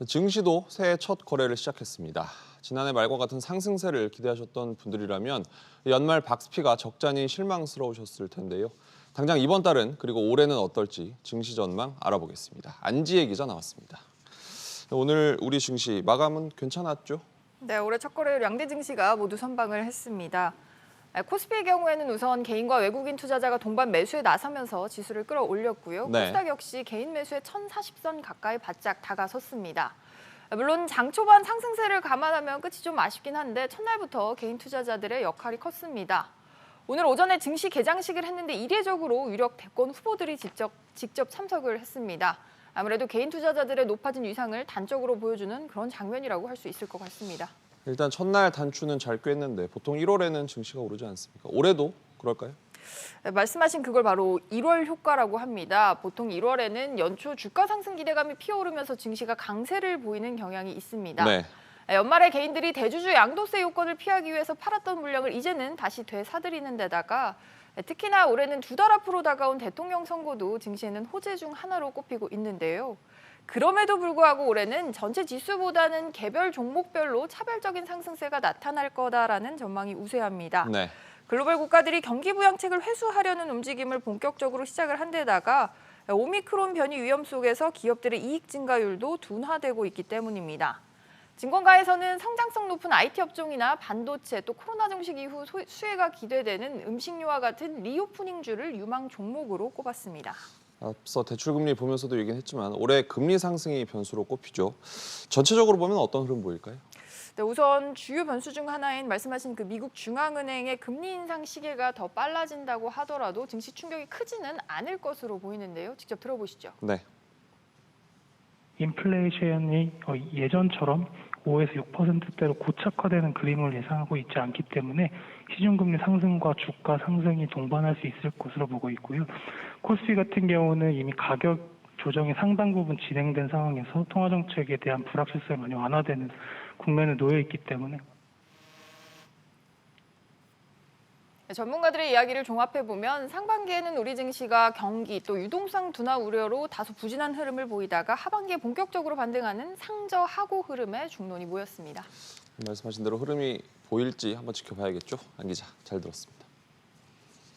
증시도 새해 첫 거래를 시작했습니다. 지난해 말과 같은 상승세를 기대하셨던 분들이라면 연말 박스피가 적잖이 실망스러우셨을 텐데요. 당장 이번 달은 그리고 올해는 어떨지 증시 전망 알아보겠습니다. 안지혜 기자 나왔습니다. 오늘 우리 증시 마감은 괜찮았죠? 네, 올해 첫 거래일 양대 증시가 모두 선방을 했습니다. 코스피의 경우에는 우선 개인과 외국인 투자자가 동반 매수에 나서면서 지수를 끌어올렸고요. 네. 코스닥 역시 개인 매수에 1040선 가까이 바짝 다가섰습니다. 물론 장 초반 상승세를 감안하면 끝이 좀 아쉽긴 한데 첫날부터 개인 투자자들의 역할이 컸습니다. 오늘 오전에 증시 개장식을 했는데 이례적으로 유력 대권 후보들이 직접 참석을 했습니다. 아무래도 개인 투자자들의 높아진 위상을 단적으로 보여주는 그런 장면이라고 할 수 있을 것 같습니다. 일단 첫날 단추는 잘 꿰는데 보통 1월에는 증시가 오르지 않습니까? 올해도 그럴까요? 네, 말씀하신 그걸 바로 1월 효과라고 합니다. 보통 1월에는 연초 주가 상승 기대감이 피어오르면서 증시가 강세를 보이는 경향이 있습니다. 네. 연말에 개인들이 대주주 양도세 요건을 피하기 위해서 팔았던 물량을 이제는 다시 되사들이는 데다가 특히나 올해는 2달 앞으로 다가온 대통령 선거도 증시에는 호재 중 하나로 꼽히고 있는데요. 그럼에도 불구하고 올해는 전체 지수보다는 개별 종목별로 차별적인 상승세가 나타날 거다라는 전망이 우세합니다. 네. 글로벌 국가들이 경기 부양책을 회수하려는 움직임을 본격적으로 시작을 한 데다가 오미크론 변이 위험 속에서 기업들의 이익 증가율도 둔화되고 있기 때문입니다. 증권가에서는 성장성 높은 IT 업종이나 반도체 또 코로나 종식 이후 수혜가 기대되는 음식료와 같은 리오프닝주를 유망 종목으로 꼽았습니다. 앞서 대출금리 보면서도 얘기했지만 올해 금리 상승이 변수로 꼽히죠. 전체적으로 보면 어떤 흐름 보일까요? 네, 우선 주요 변수 중 하나인 말씀하신 그 미국 중앙은행의 금리 인상 시기가 더 빨라진다고 하더라도 증시 충격이 크지는 않을 것으로 보이는데요. 직접 들어보시죠. 네. 인플레이션이 예전처럼 5에서 6%대로 고착화되는 그림을 예상하고 있지 않기 때문에 시중금리 상승과 주가 상승이 동반할 수 있을 것으로 보고 있고요. 코스피 같은 경우는 이미 가격 조정이 상당 부분 진행된 상황에서 통화정책에 대한 불확실성이 많이 완화되는 국면에 놓여 있기 때문에 전문가들의 이야기를 종합해보면 상반기에는 우리 증시가 경기 또 유동성 둔화 우려로 다소 부진한 흐름을 보이다가 하반기에 본격적으로 반등하는 상저하고 흐름에 중론이 모였습니다. 말씀하신 대로 흐름이 보일지 한번 지켜봐야겠죠. 안 기자, 잘 들었습니다.